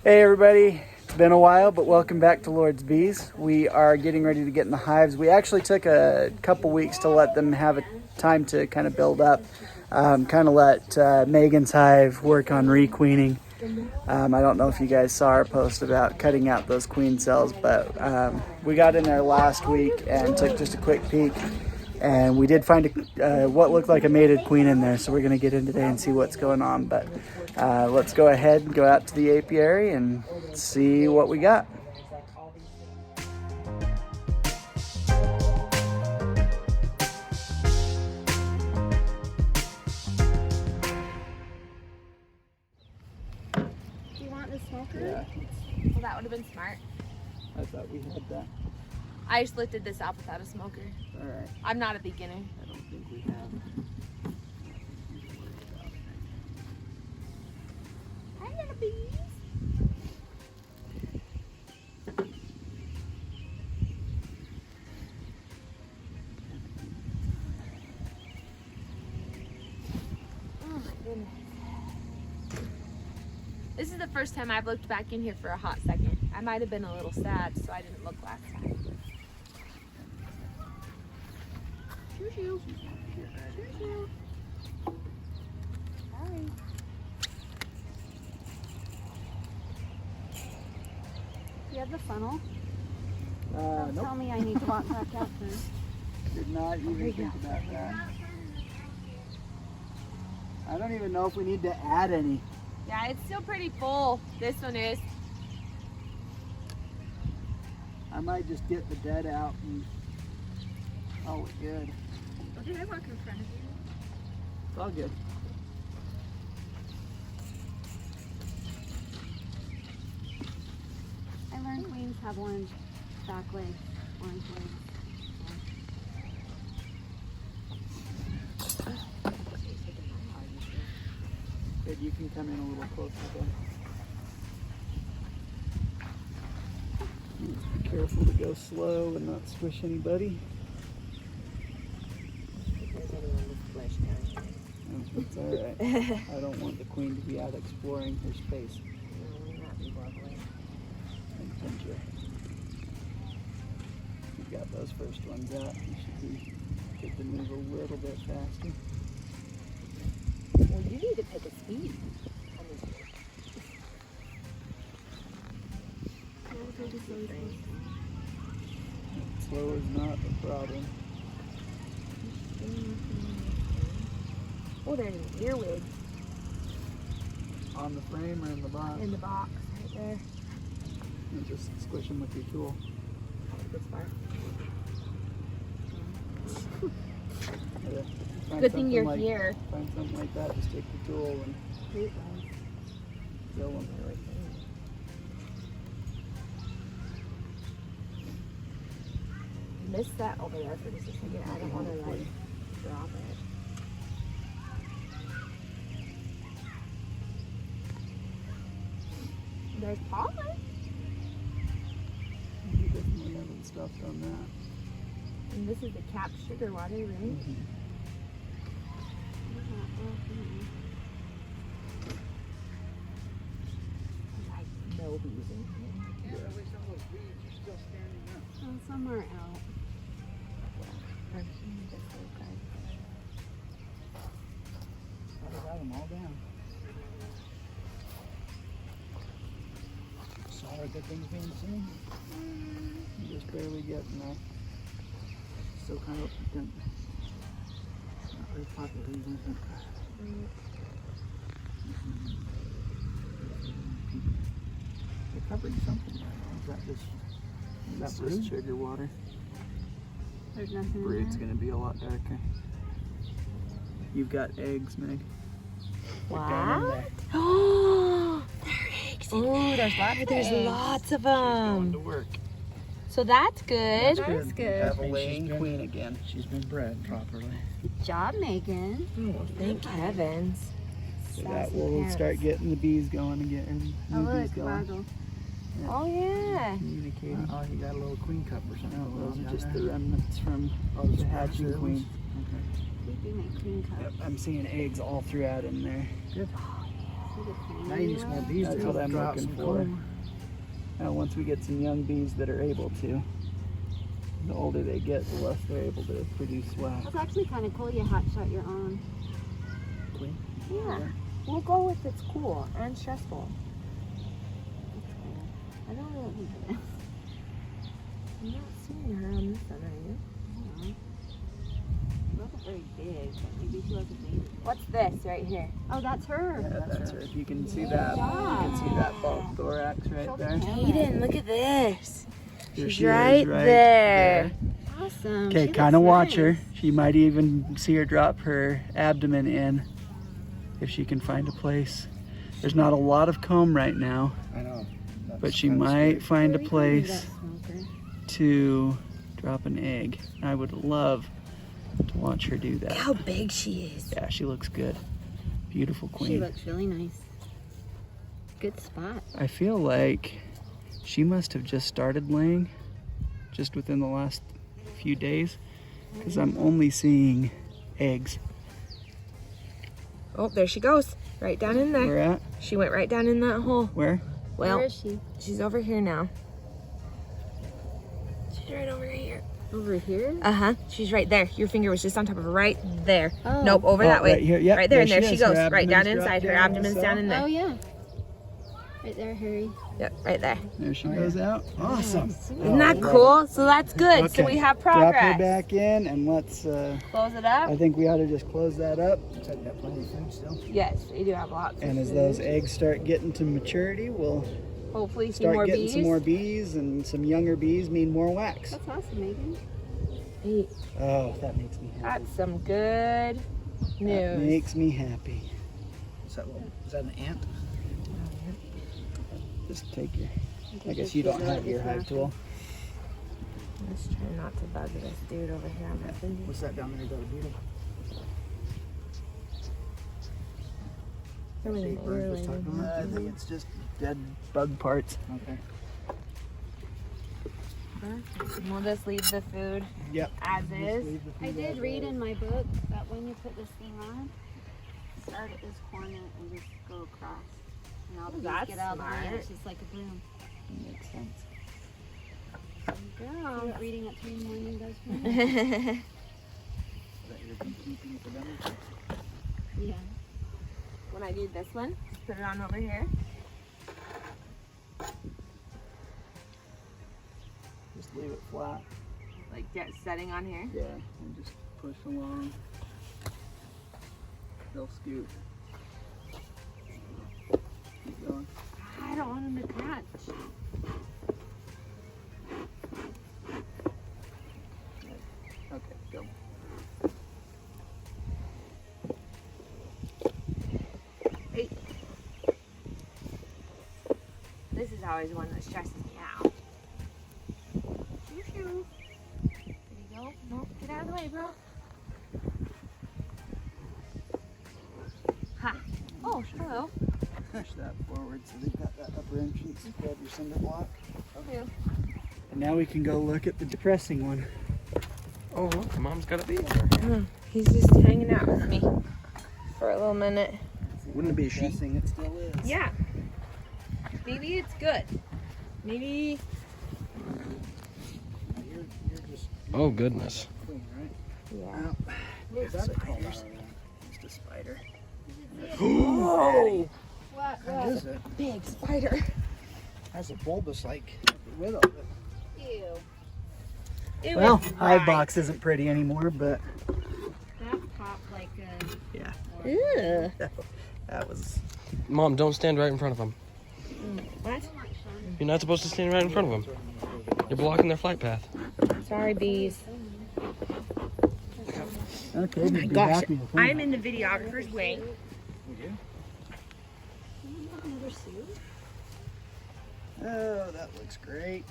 Hey everybody, it's been a while, but welcome back to Lord's Bees. We are getting ready to get in the hives. We actually took a couple weeks to let them have a time to kind of build up, kind of let Megan's hive work on requeening. I don't know if you guys saw our post about cutting out those queen cells, but we got in there last week and took just a quick peek. And we did find what looked like a mated queen in there, so we're going to get in today and see what's going on. But let's go ahead and go out to the apiary and see what we got. Do you want the smoker? Yeah, Well, that would have been smart. I thought we had that. I just lifted this up without a smoker. All right. I'm not a beginner. I don't think we have. Hi, little bees. Oh my goodness. This is the first time I've looked back in here for a hot second. I might have been a little sad, so I didn't look last time. Choo-choo. Choo-choo. Sorry. Do you have the funnel? Nope. Tell me I need to walk back out there. Did not even think about that. I don't even know if we need to add any. Yeah, it's still pretty full. This one is. I might just get the dead out and call it good. Oh, did I walk in front of you? It's all good. I learned queens have orange back legs, orange legs. Good, you can come in a little closer there. Just be careful to go slow and not squish anybody. That's alright. I don't want the queen to be out exploring her space. And Ginger. You've got those first ones out. You should be good to move a little bit faster. Well, you need to pick a speed. Slow is not the problem. Oh, there's an earwig On the frame or in the box? in the box right there. And just squish them with your tool. Good spot. Yeah. Find Good thing something you're like, here. Find something like that, just take the tool and kill them. Missed that over there for just a second. I don't want to like drop it. There's pollen. You definitely haven't stuffed on that. And this is the capped sugar water, right? Like no bees in here. Oh, some are out. I got them all down. Sorry, good things being seen. You just barely getting there. Still kind of not very popular, isn't it? They're covering something right now. Is that just sugar water? There's nothing in Brood's there. gonna be a lot darker. You've got eggs, Meg. Wow. Oh, there are eggs in there. There's lots. There's lots of Going them. to work. So that's good. That's good. Have a laying queen again. She's been bred properly. Good job, Megan. Oh, thank heavens. So Sassy that will pants. start getting the bees going again. Oh, New bees look, going. Waggle. Oh yeah. Communicating. Oh, you got a little queen cup or something. No, going those on are just down the there? remnants from Oh, the the hatching hatched queen. ones? Keeping my queen cup. Yep, I'm seeing eggs all throughout in there. Good. Now you need some more bees That's to what help I'm drop looking some for. comb. Now, once we get some young bees that are able to, the older they get, the less they're able to produce wax. That's actually kind of cool. You hot shot your own. Queen. Yeah. We'll go with it's cool and stressful. I don't know. I'm not seeing her on this one, are you? She wasn't very big, but maybe she was a baby. What's this right here? Oh, that's her. Yeah, that's her. If you can see that, you can see that bulk thorax right there. Aiden, look at this. Here She's she is, right there. Awesome. Okay, She kind of looks watch her. nice. She might even see her drop her abdomen in if she can find a place. There's not a lot of comb right now, I know. That's but she kinda might find a Where are you place going with that smoker? to drop an egg. I would love to watch her do Look that. how big she is. Yeah, she looks good. Beautiful She queen. looks really nice. Good spot. I feel like she must have just started laying just within the last few days because I'm only seeing eggs. Oh, there she goes. Right down in there. Where at? She went right down in that hole. Where? Well, Where is she? she's over here now. She's right over here. Over here? Uh-huh. She's right there. Your finger was just on top of her right there. Oh. Nope, over that way. Right here. Yep, right there, and there she is. Her goes. Right down abdomen's inside. Her dropped down abdomen's also. down in there. Oh, yeah. Right there, Harry. Yep, right there. There she goes out. Awesome. Isn't that cool? So that's good. So Okay. we have Drop her progress. back in and let's, Close it up. I think we ought to just close that up. Looks like you got plenty of food still. Yes, we do have lots. And of as food. those eggs start getting to maturity, we'll hopefully see start more getting bees. some more bees, and some younger bees mean more wax. That's awesome, Megan. Hey, Oh, that makes me happy. that's some good That news. makes me happy. Is that an ant? Just take your, I guess you don't have your hive tool. Let's try not to bug this dude over here on my finger. What's that down there? Is that a beetle? Somebody Big bird was talking about? I think it's just dead bug parts. Okay. We'll just leave the food Yep. as is. I did read in my book that when you put this thing on, start at this corner and just go across. And all the bees That's get out of the way and smart. it's just like a broom. Makes sense. See what reading at 3 in the morning does for me? Is that your beekeeping for them? Yeah. When I do this one, just put it on over here. Just leave it flat. Like get setting on here. Yeah, and just push along. They'll scoot. Keep going. I don't want him to catch. Okay, go. Hey. This is always one that stresses me out. Shoo-shoo. There you go. No, get out of the way, bro. Ha. Oh, hello. Push that forward so they've got that upper entrance. Grab your cinder block. Okay. And now we can go look at the depressing one. Oh, look, Mom's got a bee over here. He's just hanging out with me for a little minute. Wouldn't it be a sheep? Depressing it still is. Yeah. Maybe it's good. Maybe. You're just Oh, goodness. queen, right? Yeah. What is that called? Just a spider. Whoa! What? What is it? Big spider. Has a bulbous like widow. But Ew. It Well, was hive right. box isn't pretty anymore, but That popped like a... yeah, Ew. that was. Mom, don't stand right in front of them. What? You're not supposed to stand right in front of them. You're blocking their flight path. Sorry, bees. Okay, you'd be Gosh, happy with that. I'm in the videographer's wing. Another suit? Oh, that looks great.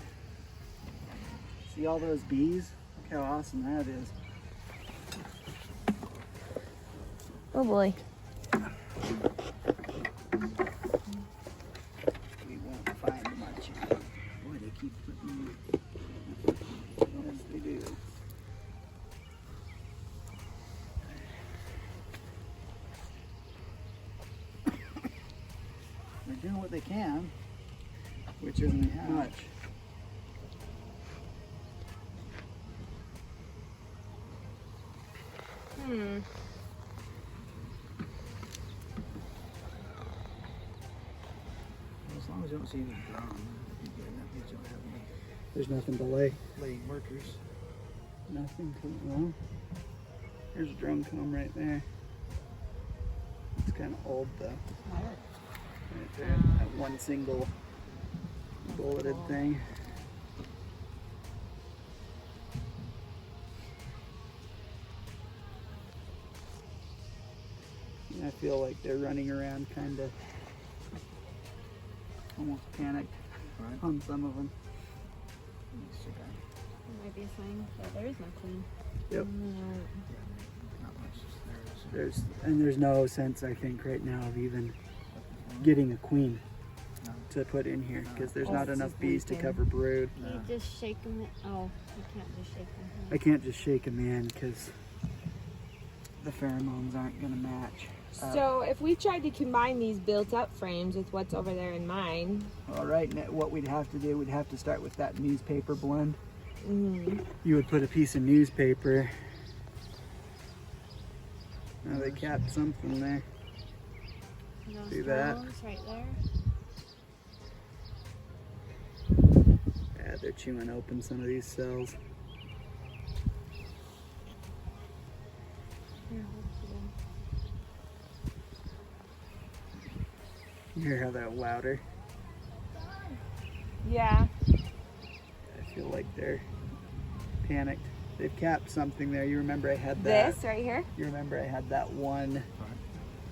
See all those bees? Look how awesome that is. Oh boy. We won't find much. Boy, they keep putting. Yes, they do. can. which isn't much. As long as you don't see any brown, you get that means you don't have any There's nothing to lay. laying workers. Nothing to, well, there's a drone comb right there. It's kind of old though. Right there, that one single bulleted thing. And I feel like they're running around kind of almost panicked Right. on some of them. There might be a sign. Yeah, there is no queen. Yep. Not much is there. There's no sense, I think, right now of even getting a queen to put in here because there's not enough bees to cover brood. You just shake them. Oh, you can't just shake them. I can't just shake them in because the pheromones aren't going to match. So if we tried to combine these built-up frames with what's over there in mine, All right, what we'd have to do, we'd have to start with that newspaper blend. mm, You would put a piece of newspaper. Now they capped something there. Those See that? drones right there. Yeah, they're chewing open some of these cells. Here, hold it again. You hear how they're louder? yeah. I feel like they're panicked. They've capped something there. You remember I had that. This right here. You remember I had that one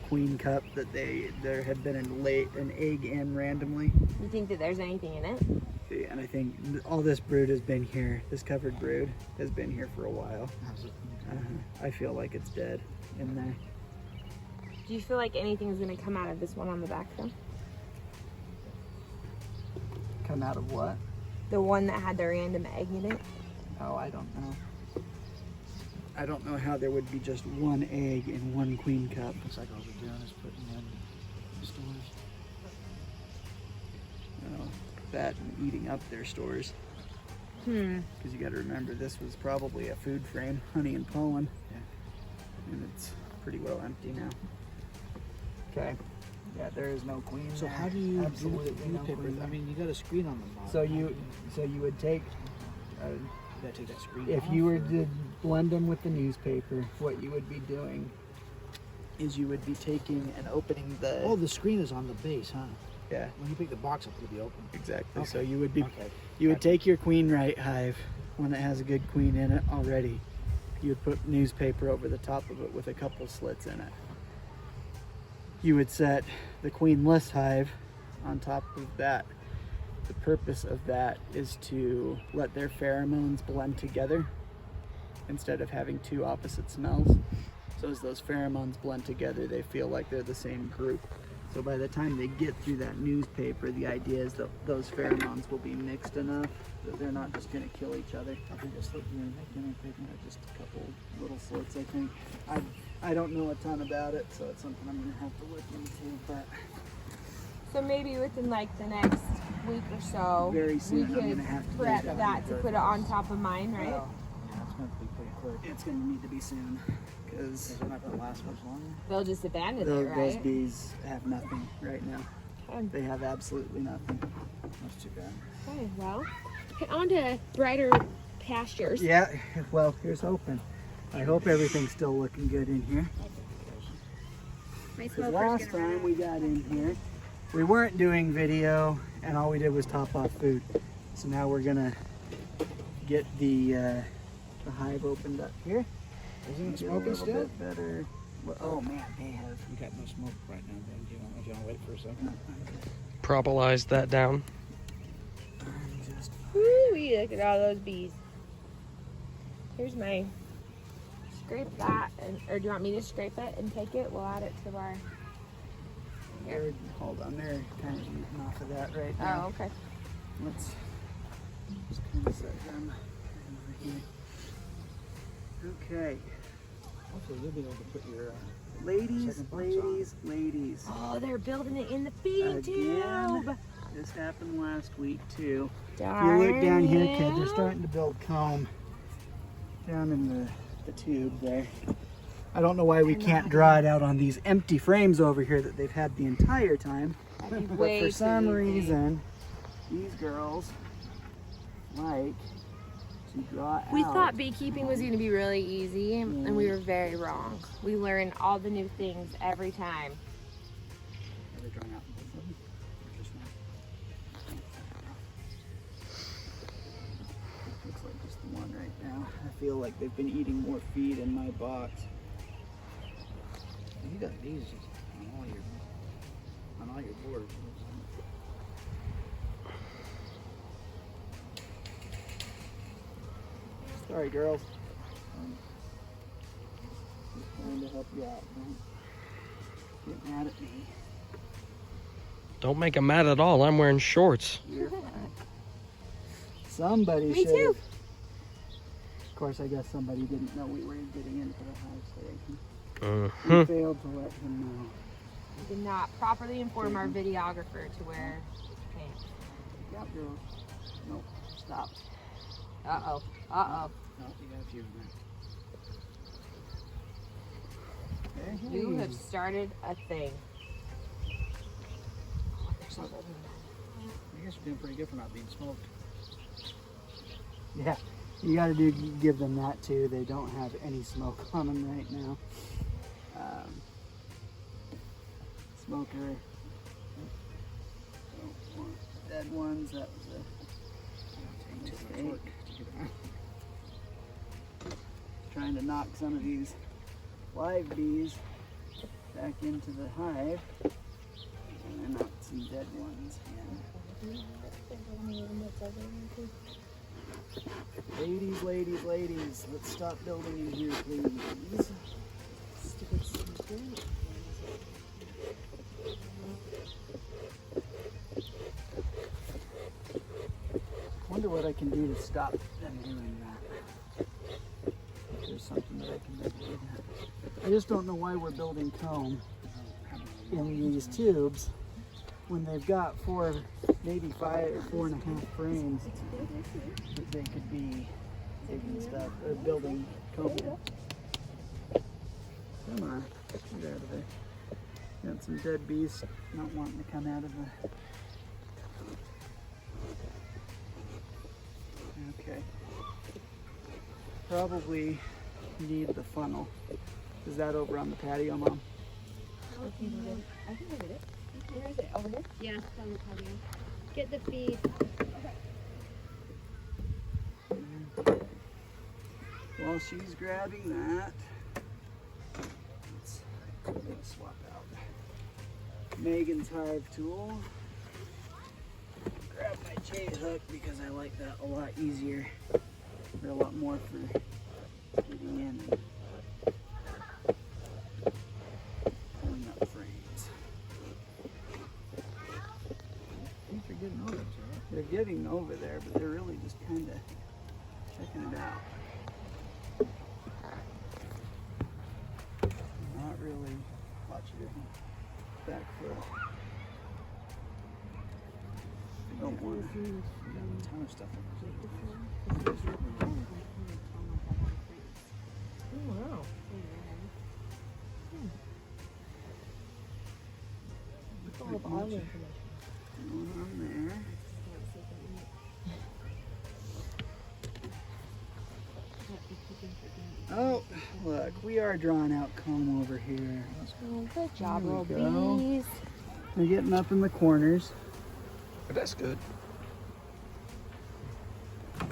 queen cup that there had been an egg in randomly. You think that there's anything in it? See, and I think all this brood has been here. This covered brood has been here for a while. How's it? I feel like it's dead in there. Do you feel like anything's gonna come out of this one on the back though? Come out of what? The one that had the random egg in it? Oh, I don't know. I don't know how there would be just one egg in one queen cup. Looks like all they're doing is putting in stores. That and eating up their stores. Because you got to remember, this was probably a food frame, honey and pollen. Yeah. And it's pretty well empty now. Okay. Yeah, there is no queen. So there. how do you Absolutely do the no newspaper? queen I there. mean, you got a screen on the bottom. So you would take, you gotta take that screen if off, you were or- to blend them with the newspaper, what you would be doing is you would be taking and opening the. Oh, the screen is on the base, huh? Yeah, When you pick the box up, it'll be open. exactly. So Okay. you would be Okay. You would Gotcha. take your queen right hive, one that has a good queen in it already. You would put newspaper over the top of it with a couple slits in it. You would set the queenless hive on top of that. The purpose of that is to let their pheromones blend together instead of having two opposite smells. So as those pheromones blend together, they feel like they're the same group. So by the time they get through that newspaper, the idea is that those pheromones will be mixed enough that they're not just going to kill each other. I think it's looking Just a couple little slits, I think. I don't know a ton about it, so it's something I'm going to have to look into. But So maybe within like the next week or so, Very soon, we I'm could gonna have to do prep that. that to put it on top of mine, right? Well, yeah, it's gonna be pretty quick. it's going to need to be soon because Is it not gonna last much longer? They'll just abandon it, those right? bees have nothing right now. Okay. They have absolutely nothing. That's too bad. Okay, well, get on to brighter pastures. Yeah, well, here's hoping. I hope everything's still looking good in here. My Because smoker's last gonna run time out. we got in here, we weren't doing video, and all we did was top off food. So now we're gonna get the hive opened up here. Isn't it Get a smoking little still? bit better. Well, oh man, they have. We got no smoke right now, Ben. Do you want to wait for a second? Propolize that down. I'm just Woo-wee, look at all those bees. Here's my scrape that, or do you want me to scrape it and take it? We'll add it to our. Here. hold on, they're kind of eating off of that right Oh, now. okay. Let's just kind of set them over here. Okay. Hopefully you'll be able to put your Ladies, Second box on. ladies. Oh, they're building it in the feed Again. tube. This happened last week too. Darn If you look down here, kid, they're it. starting to build comb down in the tube there. I don't know why we can't draw it out on these empty frames over here that they've had the entire time. That'd be But way for too some easy. reason, these girls like to draw We out. thought beekeeping was going to be really easy, and we were very wrong. We learn all the new things every time. Are they drawing out both of them? Or just one? Looks like just the one right now. I feel like they've been eating more feed in my box. You got bees on all your borders. Sorry, girls. Just trying to help you out. Don't get mad at me. Don't make him mad at all. I'm wearing shorts. You're fine. Somebody Me should. too. Of course, I guess somebody didn't know we were getting into the hive station. We Mm-hmm. failed to let him know. We did not properly inform our videographer to wear pants. Yep, girls. Nope. Stop. Uh-oh. Uh-oh. No, you got a few in there. Okay. You have started a thing. I guess you're doing pretty good for not being smoked. Yeah, you got to give them that too. They don't have any smoke on them right now. Smoker. Don't want dead ones. That was a mistake. Trying to knock some of these live bees back into the hive, and then knock some dead ones in. Ladies, ladies, ladies, let's stop building in here, please. I wonder what I can do to stop them doing that. If there's something that I can do. I just don't know why we're building comb in these tubes when they've got maybe 5 or 4.5 frames that they could be taking stuff or building comb in. Come on, get out of there. Got some dead bees not wanting to come out of the. Okay. Probably need the funnel. Is that over on the patio, Mom? I think I did it. Where is it? Over here? Yeah, it's on the patio. Get the feed. While she's grabbing that, let's swap out Megan's hive tool. Grab my J hook because I like that a lot easier. Or a lot more for getting in and pulling up frames. Things are getting over it, right? They're getting over there, but they're really just kind of checking it out. Not really. Watch your back foot. I don't want to. We got a ton of stuff in there. Oh, wow. Going on there. Oh, look, we are drawing out comb over here. Oh, good job, There we little go. bees. They're getting up in the corners. But that's good. Look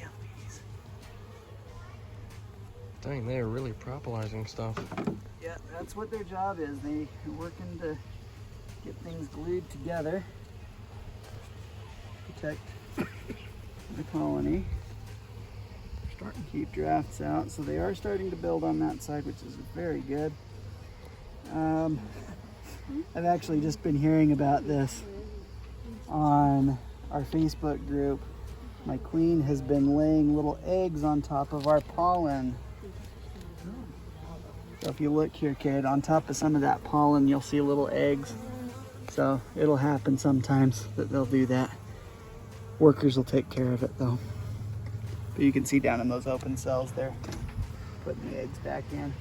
out, bees. Dang, they're really propolizing stuff. Yeah, that's what their job is. They're working to get things glued together. Protect the colony. Starting to keep drafts out, so they are starting to build on that side, which is very good. I've actually just been hearing about this on our Facebook group My queen has been laying little eggs on top of our pollen. So if you look here, kid, on top of some of that pollen, you'll see little eggs. So it'll happen sometimes that they'll do that. Workers will take care of it though. But you can see down in those open cells there, putting the eggs back in.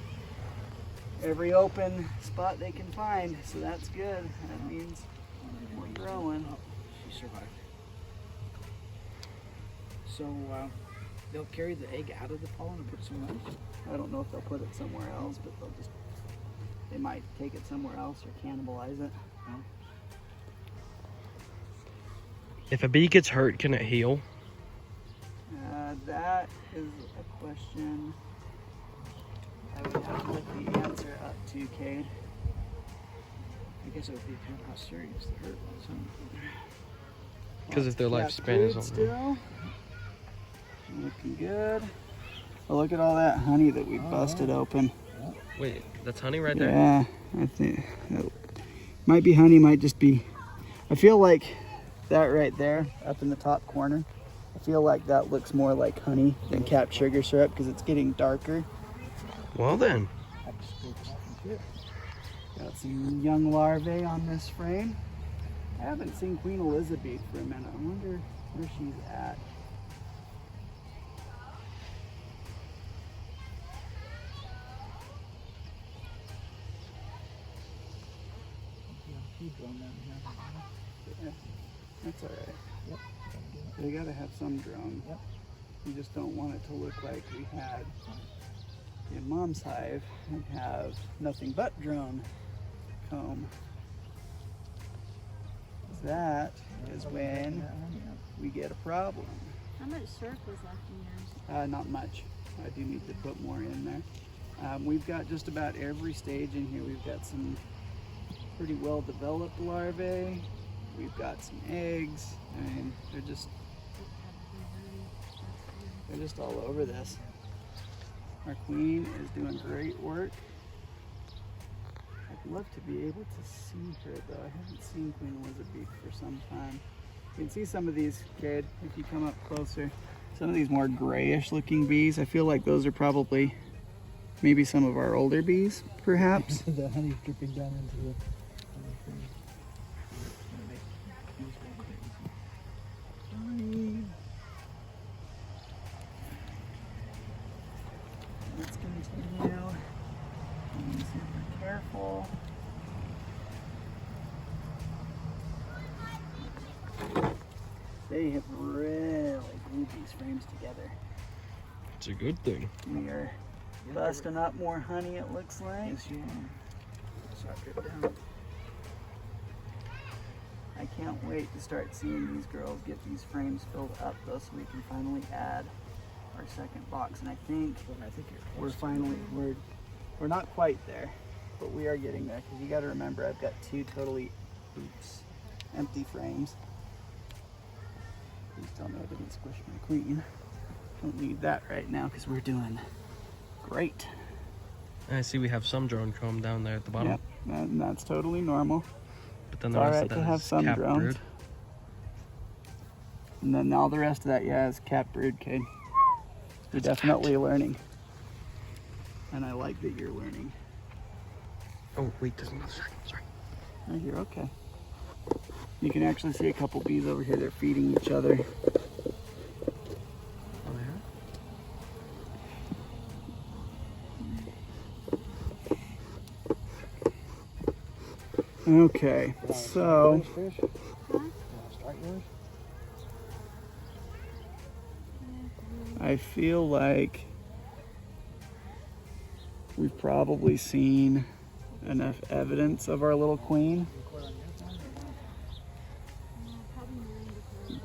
Every open spot they can find, so that's good. That means we're growing. She survived. So they'll carry the egg out of the pollen and put it somewhere else? I don't know if they'll put it somewhere else, but they might take it somewhere else or cannibalize it. If a bee gets hurt, can it heal? That is a question I would have to look the answer up to, Cade. I guess it would depend how serious the hurt was. Because if their Got lifespan is food on. still. Looking good. Oh, look at all that honey that we busted open. Wait, that's honey right there? Yeah, I think it might be honey, might just be. I feel like that right there, up in the top corner, I feel like that looks more like honey than capped sugar syrup because it's getting darker. Well then. Got some young larvae on this frame. I haven't seen Queen Elizabeth for a minute. I wonder where she's at. Yeah, that's all right. Yep. They gotta have some drone. Yep. You just don't want it to look like we had in Mom's hive and have nothing but drone comb. That is when we get a problem. How much syrup was left in yours? Not much. I do need to put more in there. We've got just about every stage in here. We've got some pretty well developed larvae. We've got some eggs. I mean, they're just all over this. Our queen is doing great work. I'd love to be able to see her though. I haven't seen Queen Elizabeth for some time. You can see some of these, kid, if you come up closer. Some of these more grayish looking bees. I feel like those are probably maybe some of our older bees, perhaps. The honey's dripping down into the Let's continue. Be super careful. They have really glued these frames together. It's a good thing. We are busting up more honey, it looks like. Yes, you are. So I drip down. I can't wait to start seeing these girls get these frames filled up though, so we can finally add our second box. And I think we're finally, we're not quite there, but we are getting there, because you got to remember I've got two totally empty frames. Please tell me I didn't squish my queen. Don't need that right now because we're doing great. I see we have some drone comb down there at the bottom. Yep, and that's totally normal. But then It's the all rest right of to that have is some cap drones. brood. And then all the rest of that, yeah, is cap brood, kid. You're definitely learning. And I like that you're learning. Oh, wait, there's another second. Sorry. Oh, you're okay. You can actually see a couple bees over here. They're feeding each other. Oh, yeah? Okay, so I feel like we've probably seen enough evidence of our little queen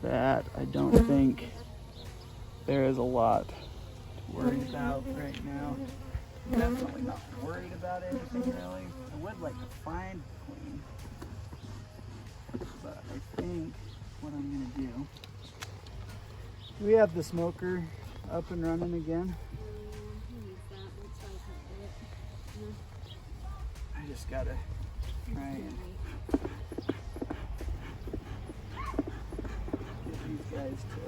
that I don't think there is a lot to worry about right now. Definitely not worried about anything really. I would like to find the queen, but I think what I'm gonna do. Do we have the smoker up and running again? I just gotta try and get these guys to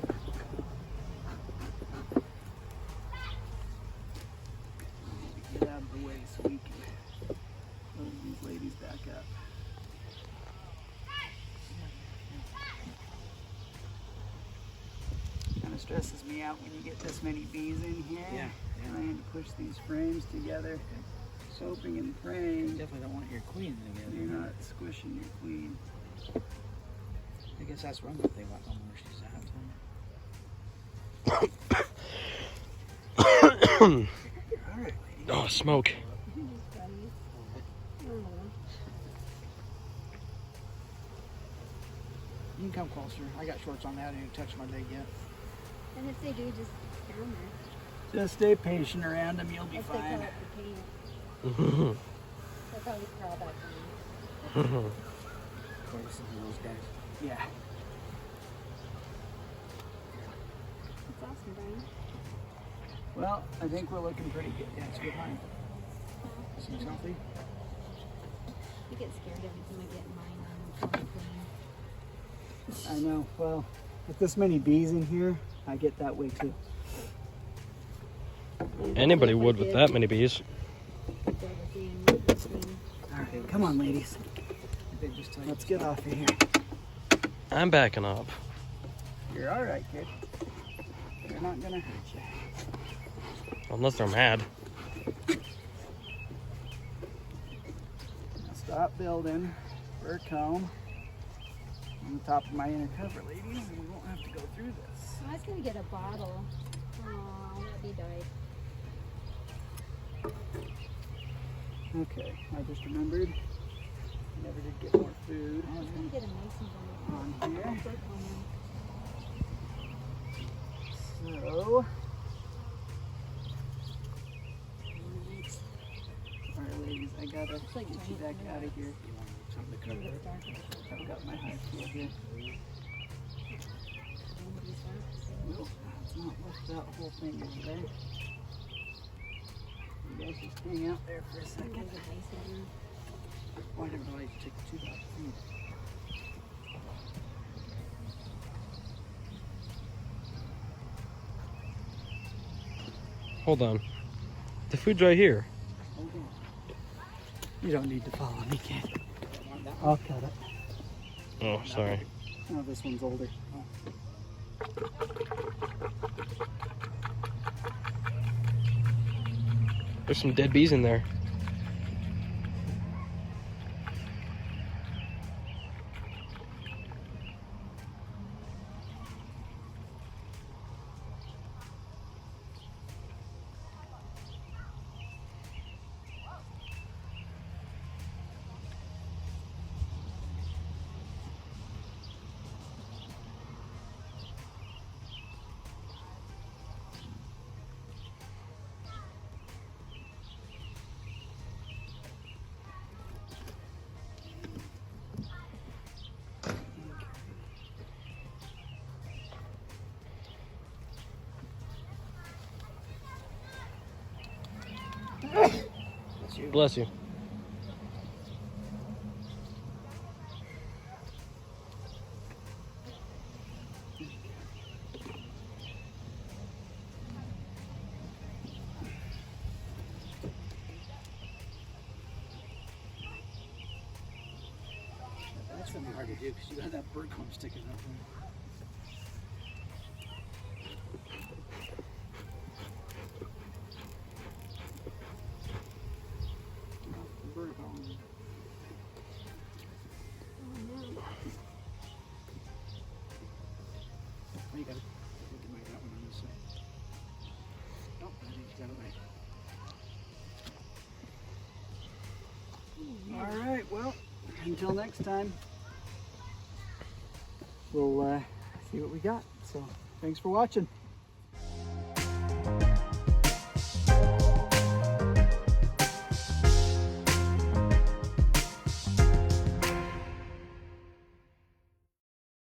stresses me out when you get this many bees in here. Yeah, yeah. Trying to push these frames together, soaping and praying. Definitely don't want your queen together. You're not squishing your queen. I guess that's one good thing about knowing where she's at. All right, lady. Oh, smoke. You can come closer. I got shorts on now. I didn't touch my leg yet. And if they do, just down there. Just stay patient around them, you'll be If they call fine. it the cave. They'll probably crawl back in. Close to those guys. Yeah. That's awesome, Brian. Well, I think we're looking pretty good. Yeah, it's a good hive. Seems healthy. I get scared every time I get mine on the I know. Well, with this many bees in here, I get that way too. Anybody would with that many bees. All right, come on, ladies. They just tell you. Let's get off of here. I'm backing up. You're all right, kid. They're not gonna hurt you. Unless they're mad. Now stop building for a comb on the top of my inner cover, ladies, and we won't have to go through this. I was gonna get a bottle. Oh, he died. Okay, I just remembered. I never did get more food I was gonna get a mason jar. on here. I'll work on them. So, alright, ladies, I gotta like get you giant back out of here. You want something to cover it? I've got my hive tool here. Nope, let's not lift that whole thing over there. You guys just hang out there for a second. Why didn't I take the tube out? Hold on. The food's right here. Hold on. You don't need to follow me, kid. I'll cut it. Oh, sorry. Oh, this one's older. There's some dead bees in there. Bless you. That's gonna be hard to do because you got that bird comb sticking up there. Bird comb. Oh, you got it. You can make that one on this side. Nope, I think you got it right. All right, well, until next time, we'll see what we got. So, thanks for watching.